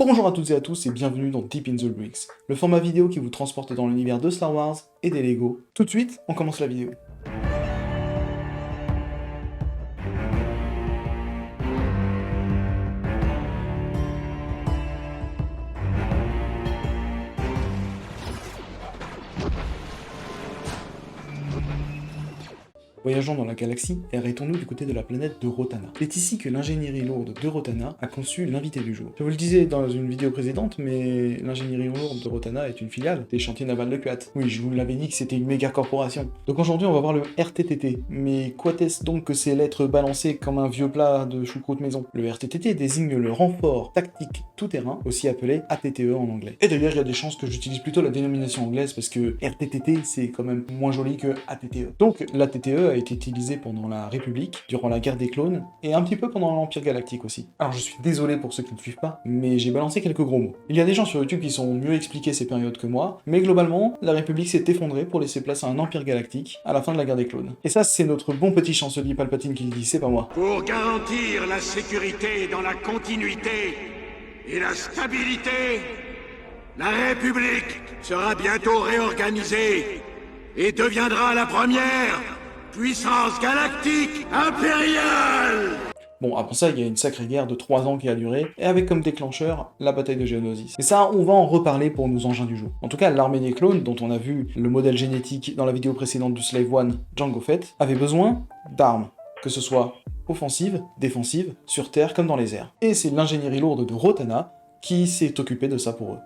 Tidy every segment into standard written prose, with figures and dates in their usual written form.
Bonjour à toutes et à tous et bienvenue dans Deep in the Bricks, le format vidéo qui vous transporte dans l'univers de Star Wars et des Lego. Tout de suite, on commence la vidéo. Voyageons dans la galaxie et arrêtons-nous du côté de la planète de Rotana. C'est ici que l'ingénierie lourde de Rotana a conçu l'invité du jour. Je vous le disais dans une vidéo précédente, mais l'ingénierie lourde de Rotana est une filiale des chantiers navals de Kuat. Oui, je vous l'avais dit que c'était une méga corporation. Donc aujourd'hui, on va voir le RTTT. Mais quoi est-ce donc que ces lettres balancées comme un vieux plat de choucroute maison? Le RTTT désigne le renfort tactique tout-terrain, aussi appelé ATTE en anglais. Et d'ailleurs, il y a des chances que j'utilise plutôt la dénomination anglaise parce que RTTT, c'est quand même moins joli que ATTE. Donc l'ATTE a été utilisé pendant la République, durant la guerre des clones, et un petit peu pendant l'Empire Galactique aussi. Alors je suis désolé pour ceux qui ne suivent pas, mais j'ai balancé quelques gros mots. Il y a des gens sur YouTube qui sont mieux expliqués ces périodes que moi, mais globalement, la République s'est effondrée pour laisser place à un Empire Galactique à la fin de la guerre des clones. Et ça, c'est notre bon petit chancelier Palpatine qui le dit, c'est pas moi. Pour garantir la sécurité dans la continuité et la stabilité, la République sera bientôt réorganisée et deviendra la première puissance galactique impériale. Bon, après ça, il y a une sacrée guerre de 3 ans qui a duré, et avec comme déclencheur, la bataille de Geonosis. Et ça, on va en reparler pour nos engins du jour. En tout cas, l'armée des clones, dont on a vu le modèle génétique dans la vidéo précédente du Slave One, Jango Fett, avait besoin d'armes, que ce soit offensives, défensives, sur Terre comme dans les airs. Et c'est l'ingénierie lourde de Rotana qui s'est occupée de ça pour eux.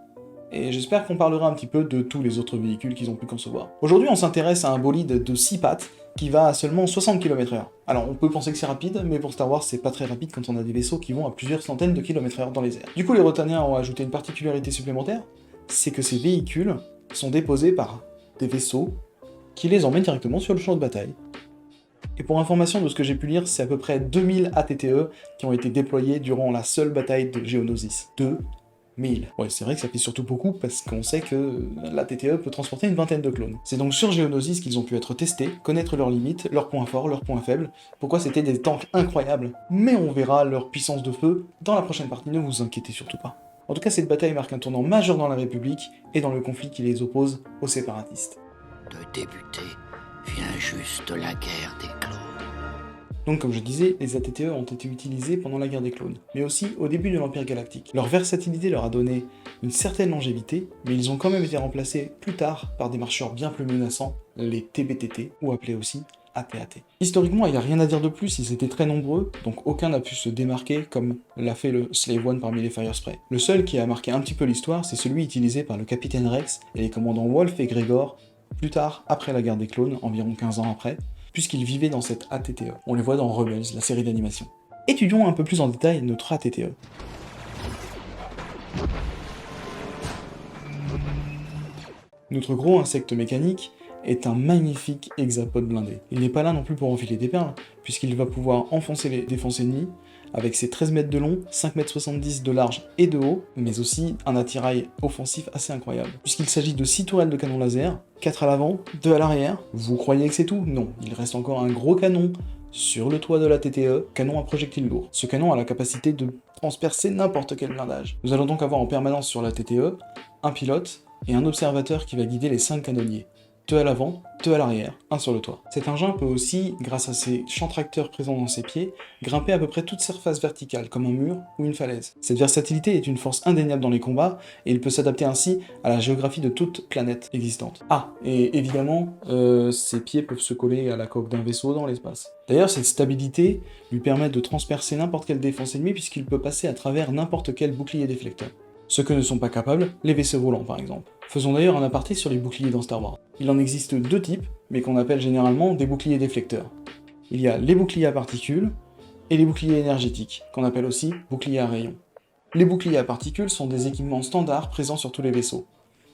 Et j'espère qu'on parlera un petit peu de tous les autres véhicules qu'ils ont pu concevoir. Aujourd'hui, on s'intéresse à un bolide de 6 pattes qui va à seulement 60 km/h. Alors on peut penser que c'est rapide, mais pour Star Wars c'est pas très rapide quand on a des vaisseaux qui vont à plusieurs centaines de km/h dans les airs. Du coup, les Rotaniens ont ajouté une particularité supplémentaire, c'est que ces véhicules sont déposés par des vaisseaux qui les emmènent directement sur le champ de bataille. Et pour information de ce que j'ai pu lire, c'est à peu près 2000 ATTE qui ont été déployés durant la seule bataille de Geonosis. 2000. Ouais, c'est vrai que ça fait surtout beaucoup parce qu'on sait que la TTE peut transporter une vingtaine de clones. C'est donc sur Geonosis qu'ils ont pu être testés, connaître leurs limites, leurs points forts, leurs points faibles, pourquoi c'était des tanks incroyables. Mais on verra leur puissance de feu dans la prochaine partie, ne vous inquiétez surtout pas. En tout cas, cette bataille marque un tournant majeur dans la République et dans le conflit qui les oppose aux séparatistes. De débuter vient juste la guerre des clones. Donc comme je disais, les ATTE ont été utilisés pendant la guerre des clones, mais aussi au début de l'Empire Galactique. Leur versatilité leur a donné une certaine longévité, mais ils ont quand même été remplacés plus tard par des marcheurs bien plus menaçants, les TBTT, ou appelés aussi AT-AT. Historiquement, il n'y a rien à dire de plus, ils étaient très nombreux, donc aucun n'a pu se démarquer comme l'a fait le Slave One parmi les Firespray. Le seul qui a marqué un petit peu l'histoire, c'est celui utilisé par le capitaine Rex et les commandants Wolf et Gregor, plus tard, après la guerre des clones, environ 15 ans après, puisqu'ils vivaient dans cette ATTE. On les voit dans Rebels, la série d'animation. Étudions un peu plus en détail notre ATTE. Notre gros insecte mécanique est un magnifique hexapode blindé. Il n'est pas là non plus pour enfiler des perles, puisqu'il va pouvoir enfoncer les défenses ennemies avec ses 13 mètres de long, 5,70 m de large et de haut, mais aussi un attirail offensif assez incroyable. Puisqu'il s'agit de 6 tourelles de canon laser, 4 à l'avant, 2 à l'arrière. Vous croyez que c'est tout? Non, il reste encore un gros canon sur le toit de la TTE, canon à projectile lourd. Ce canon a la capacité de transpercer n'importe quel blindage. Nous allons donc avoir en permanence sur la TTE un pilote et un observateur qui va guider les 5 canonniers. 2 à l'avant, 2 à l'arrière, 1 sur le toit. Cet engin peut aussi, grâce à ses champs tracteurs présents dans ses pieds, grimper à peu près toute surface verticale, comme un mur ou une falaise. Cette versatilité est une force indéniable dans les combats, et il peut s'adapter ainsi à la géographie de toute planète existante. Ah, et évidemment, ses pieds peuvent se coller à la coque d'un vaisseau dans l'espace. D'ailleurs, cette stabilité lui permet de transpercer n'importe quelle défense ennemie, puisqu'il peut passer à travers n'importe quel bouclier déflecteur. Ce que ne sont pas capables, les vaisseaux volants par exemple. Faisons d'ailleurs un aparté sur les boucliers dans Star Wars. Il en existe 2 types, mais qu'on appelle généralement des boucliers déflecteurs. Il y a les boucliers à particules et les boucliers énergétiques, qu'on appelle aussi boucliers à rayons. Les boucliers à particules sont des équipements standards présents sur tous les vaisseaux.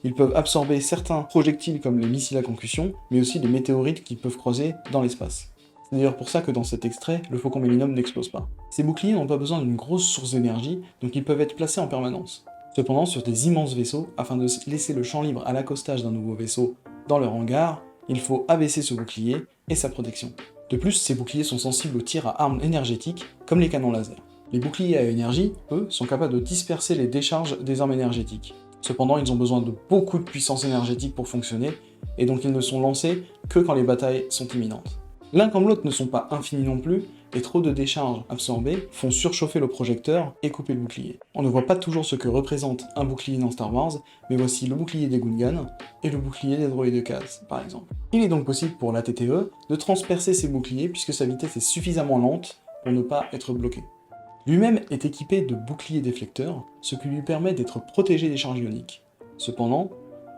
Ils peuvent absorber certains projectiles comme les missiles à concussion, mais aussi les météorites qu'ils peuvent croiser dans l'espace. C'est d'ailleurs pour ça que dans cet extrait, le Faucon Millennium n'explose pas. Ces boucliers n'ont pas besoin d'une grosse source d'énergie, donc ils peuvent être placés en permanence. Cependant, sur des immenses vaisseaux, afin de laisser le champ libre à l'accostage d'un nouveau vaisseau dans leur hangar, il faut abaisser ce bouclier et sa protection. De plus, ces boucliers sont sensibles aux tirs à armes énergétiques, comme les canons laser. Les boucliers à énergie, eux, sont capables de disperser les décharges des armes énergétiques. Cependant, ils ont besoin de beaucoup de puissance énergétique pour fonctionner, et donc ils ne sont lancés que quand les batailles sont imminentes. L'un comme l'autre ne sont pas infinis non plus, et trop de décharges absorbées font surchauffer le projecteur et couper le bouclier. On ne voit pas toujours ce que représente un bouclier dans Star Wars, mais voici le bouclier des Gungans et le bouclier des droïdes de Kaz, par exemple. Il est donc possible pour la TTE de transpercer ces boucliers puisque sa vitesse est suffisamment lente pour ne pas être bloqué. Lui-même est équipé de boucliers déflecteurs, ce qui lui permet d'être protégé des charges ioniques. Cependant,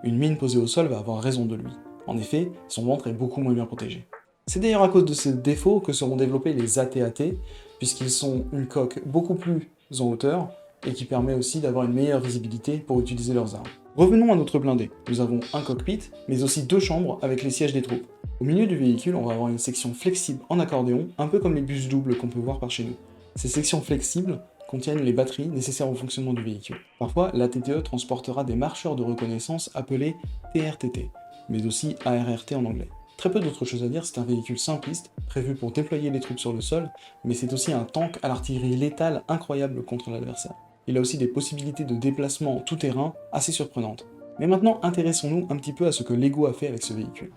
une mine posée au sol va avoir raison de lui. En effet, son ventre est beaucoup moins bien protégé. C'est d'ailleurs à cause de ce défaut que seront développés les AT-AT, puisqu'ils sont une coque beaucoup plus en hauteur, et qui permet aussi d'avoir une meilleure visibilité pour utiliser leurs armes. Revenons à notre blindé. Nous avons un cockpit, mais aussi 2 chambres avec les sièges des troupes. Au milieu du véhicule, on va avoir une section flexible en accordéon, un peu comme les bus doubles qu'on peut voir par chez nous. Ces sections flexibles contiennent les batteries nécessaires au fonctionnement du véhicule. Parfois, la TTE transportera des marcheurs de reconnaissance appelés TRTT, mais aussi ARRT en anglais. Très peu d'autres choses à dire, c'est un véhicule simpliste, prévu pour déployer les troupes sur le sol, mais c'est aussi un tank à l'artillerie létale incroyable contre l'adversaire. Il a aussi des possibilités de déplacement tout-terrain assez surprenantes. Mais maintenant, intéressons-nous un petit peu à ce que LEGO a fait avec ce véhicule.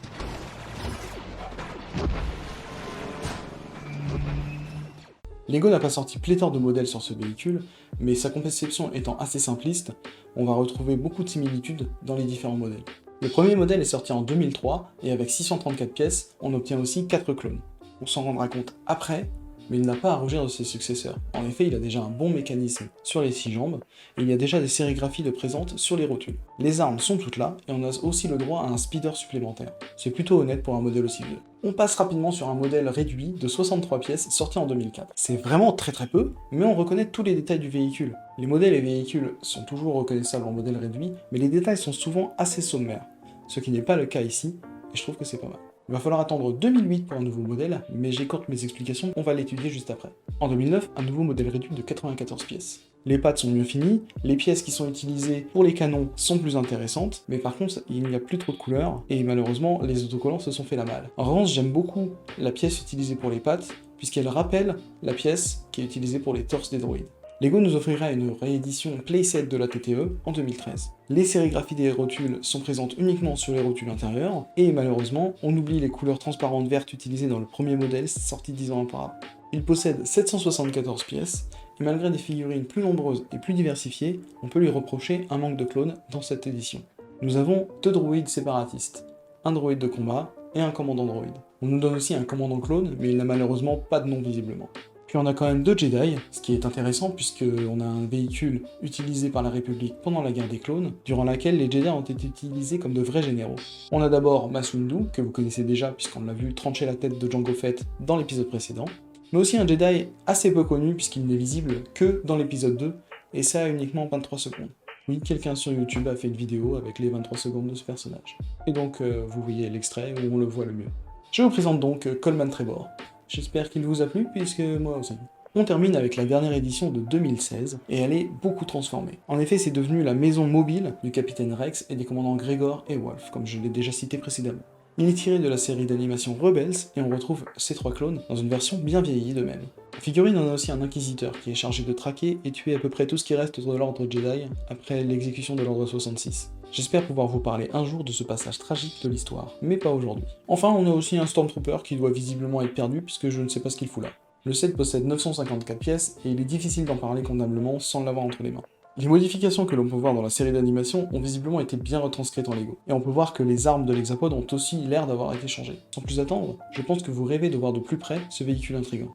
LEGO n'a pas sorti pléthore de modèles sur ce véhicule, mais sa conception étant assez simpliste, on va retrouver beaucoup de similitudes dans les différents modèles. Le premier modèle est sorti en 2003, et avec 634 pièces, on obtient aussi 4 clones. On s'en rendra compte après, mais il n'a pas à rougir de ses successeurs. En effet, il a déjà un bon mécanisme sur les 6 jambes, et il y a déjà des sérigraphies de présentes sur les rotules. Les armes sont toutes là, et on a aussi le droit à un speeder supplémentaire. C'est plutôt honnête pour un modèle aussi vieux. On passe rapidement sur un modèle réduit de 63 pièces sorti en 2004. C'est vraiment très peu, mais on reconnaît tous les détails du véhicule. Les modèles et véhicules sont toujours reconnaissables en modèle réduit, mais les détails sont souvent assez sommaires, ce qui n'est pas le cas ici, et je trouve que c'est pas mal. Il va falloir attendre 2008 pour un nouveau modèle, mais j'écorte mes explications, on va l'étudier juste après. En 2009, un nouveau modèle réduit de 94 pièces. Les pattes sont mieux finies, les pièces qui sont utilisées pour les canons sont plus intéressantes, mais par contre, il n'y a plus trop de couleurs, et malheureusement, les autocollants se sont fait la malle. En revanche, j'aime beaucoup la pièce utilisée pour les pattes, puisqu'elle rappelle la pièce qui est utilisée pour les torses des droïdes. LEGO nous offrira une réédition playset de la TTE en 2013. Les sérigraphies des rotules sont présentes uniquement sur les rotules intérieures, et malheureusement, on oublie les couleurs transparentes vertes utilisées dans le premier modèle sorti 10 ans auparavant. Il possède 774 pièces, et malgré des figurines plus nombreuses et plus diversifiées, on peut lui reprocher un manque de clones dans cette édition. Nous avons 2 droïdes séparatistes, un droïde de combat et un commandant droïde. On nous donne aussi un commandant clone, mais il n'a malheureusement pas de nom visiblement. Puis on a quand même 2 Jedi, ce qui est intéressant puisqu'on a un véhicule utilisé par la République pendant la guerre des clones, durant laquelle les Jedi ont été utilisés comme de vrais généraux. On a d'abord Mace Windu, que vous connaissez déjà puisqu'on l'a vu trancher la tête de Jango Fett dans l'épisode précédent, mais aussi un Jedi assez peu connu puisqu'il n'est visible que dans l'épisode 2, et ça uniquement 23 secondes. Oui, quelqu'un sur YouTube a fait une vidéo avec les 23 secondes de ce personnage. Et donc vous voyez l'extrait où on le voit le mieux. Je vous présente donc Coleman Trebor. J'espère qu'il vous a plu, puisque moi aussi. On termine avec la dernière édition de 2016, et elle est beaucoup transformée. En effet, c'est devenu la maison mobile du capitaine Rex et des commandants Gregor et Wolf, comme je l'ai déjà cité précédemment. Il est tiré de la série d'animation Rebels, et on retrouve ces 3 clones dans une version bien vieillie d'eux-mêmes. La figurine en a aussi un inquisiteur qui est chargé de traquer et tuer à peu près tout ce qui reste de l'ordre Jedi après l'exécution de l'ordre 66. J'espère pouvoir vous parler un jour de ce passage tragique de l'histoire, mais pas aujourd'hui. Enfin, on a aussi un Stormtrooper qui doit visiblement être perdu puisque je ne sais pas ce qu'il fout là. Le set possède 954 pièces et il est difficile d'en parler convenablement sans l'avoir entre les mains. Les modifications que l'on peut voir dans la série d'animation ont visiblement été bien retranscrites en LEGO, et on peut voir que les armes de l'hexapode ont aussi l'air d'avoir été changées. Sans plus attendre, je pense que vous rêvez de voir de plus près ce véhicule intriguant.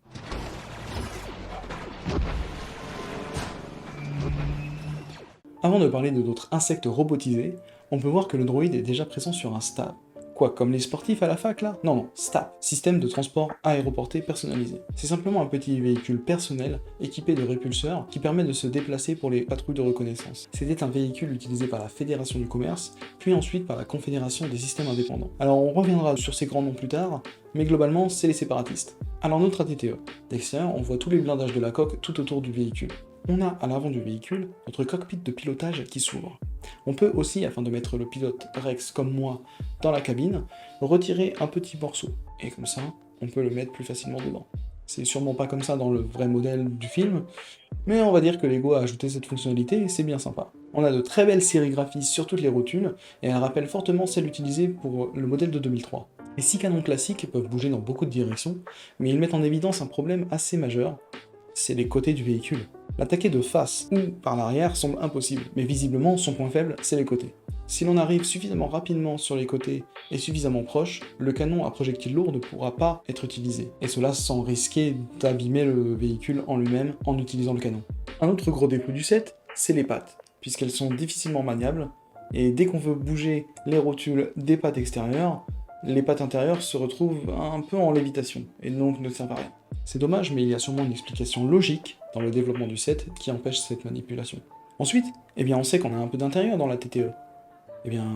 Avant de parler de d'autres insectes robotisés, on peut voir que le droïde est déjà présent sur un STAB. Quoi, comme les sportifs à la fac là? Non, STAB, système de transport aéroporté personnalisé. C'est simplement un petit véhicule personnel équipé de répulseurs qui permet de se déplacer pour les patrouilles de reconnaissance. C'était un véhicule utilisé par la Fédération du Commerce, puis ensuite par la Confédération des Systèmes Indépendants. Alors on reviendra sur ces grands noms plus tard, mais globalement c'est les séparatistes. Alors notre ATTE. D'extérieur, on voit tous les blindages de la coque tout autour du véhicule. On a à l'avant du véhicule notre cockpit de pilotage qui s'ouvre. On peut aussi, afin de mettre le pilote Rex comme moi dans la cabine, retirer un petit morceau, et comme ça, on peut le mettre plus facilement dedans. C'est sûrement pas comme ça dans le vrai modèle du film, mais on va dire que Lego a ajouté cette fonctionnalité et c'est bien sympa. On a de très belles sérigraphies sur toutes les rotules, et elles rappellent fortement celles utilisées pour le modèle de 2003. Les 6 canons classiques peuvent bouger dans beaucoup de directions, mais ils mettent en évidence un problème assez majeur, c'est les côtés du véhicule. L'attaquer de face ou par l'arrière semble impossible, mais visiblement son point faible, c'est les côtés. Si l'on arrive suffisamment rapidement sur les côtés et suffisamment proche, le canon à projectile lourd ne pourra pas être utilisé, et cela sans risquer d'abîmer le véhicule en lui-même en utilisant le canon. Un autre gros défaut du set, c'est les pattes, puisqu'elles sont difficilement maniables, et dès qu'on veut bouger les rotules des pattes extérieures, les pattes intérieures se retrouvent un peu en lévitation, et donc ne servent à rien. C'est dommage, mais il y a sûrement une explication logique dans le développement du set qui empêche cette manipulation. Ensuite, on sait qu'on a un peu d'intérieur dans la TTE.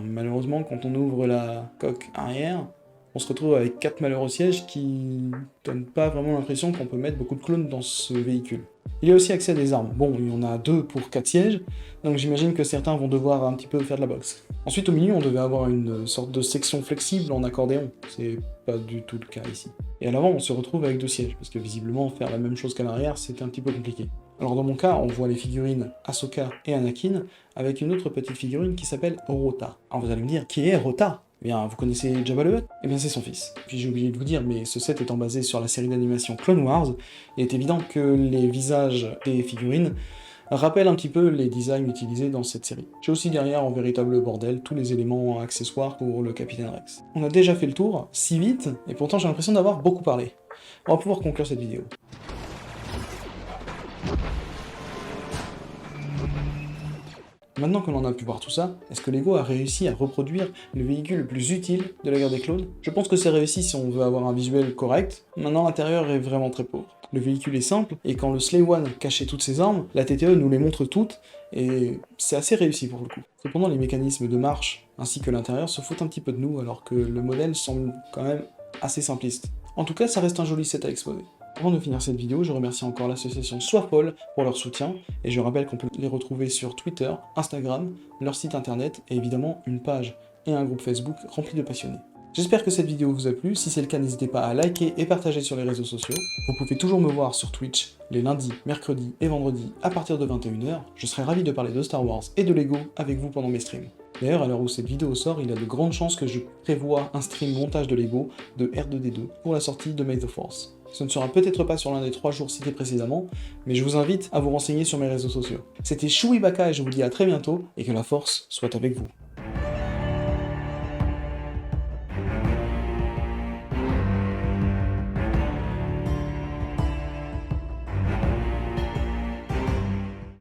Malheureusement, quand on ouvre la coque arrière, on se retrouve avec 4 malheureux sièges qui donnent pas vraiment l'impression qu'on peut mettre beaucoup de clones dans ce véhicule. Il y a aussi accès à des armes. Bon, il y en a 2 pour 4 sièges, donc j'imagine que certains vont devoir un petit peu faire de la boxe. Ensuite, au milieu, on devait avoir une sorte de section flexible en accordéon. C'est pas du tout le cas ici. Et à l'avant, on se retrouve avec 2 sièges, parce que visiblement, faire la même chose qu'à l'arrière, c'était un petit peu compliqué. Alors dans mon cas, on voit les figurines Ahsoka et Anakin, avec une autre petite figurine qui s'appelle Rota. Alors vous allez me dire, qui est Rota ? Vous connaissez Jabba le Hutt ? C'est son fils. Puis j'ai oublié de vous dire, mais ce set étant basé sur la série d'animation Clone Wars, il est évident que les visages des figurines rappellent un petit peu les designs utilisés dans cette série. J'ai aussi derrière, en véritable bordel, tous les éléments accessoires pour le Capitaine Rex. On a déjà fait le tour, si vite, et pourtant j'ai l'impression d'avoir beaucoup parlé. On va pouvoir conclure cette vidéo. Maintenant que l'on a pu voir tout ça, est-ce que Lego a réussi à reproduire le véhicule le plus utile de la guerre des clones ? Je pense que c'est réussi si on veut avoir un visuel correct. Maintenant, l'intérieur est vraiment très pauvre. Le véhicule est simple, et quand le Slave One cachait toutes ses armes, la TTE nous les montre toutes, et c'est assez réussi pour le coup. Cependant, les mécanismes de marche, ainsi que l'intérieur, se foutent un petit peu de nous, alors que le modèle semble quand même assez simpliste. En tout cas, ça reste un joli set à exposer. Avant de finir cette vidéo, je remercie encore l'association Sois Folle pour leur soutien, et je rappelle qu'on peut les retrouver sur Twitter, Instagram, leur site internet, et évidemment une page et un groupe Facebook remplis de passionnés. J'espère que cette vidéo vous a plu, si c'est le cas n'hésitez pas à liker et partager sur les réseaux sociaux. Vous pouvez toujours me voir sur Twitch les lundis, mercredis et vendredis à partir de 21h, je serai ravi de parler de Star Wars et de Lego avec vous pendant mes streams. D'ailleurs, à l'heure où cette vidéo sort, il y a de grandes chances que je prévoie un stream montage de Lego de R2D2 pour la sortie de May the Force. Ce ne sera peut-être pas sur l'un des 3 jours cités précédemment, mais je vous invite à vous renseigner sur mes réseaux sociaux. C'était Chewbacca et je vous dis à très bientôt, et que la force soit avec vous.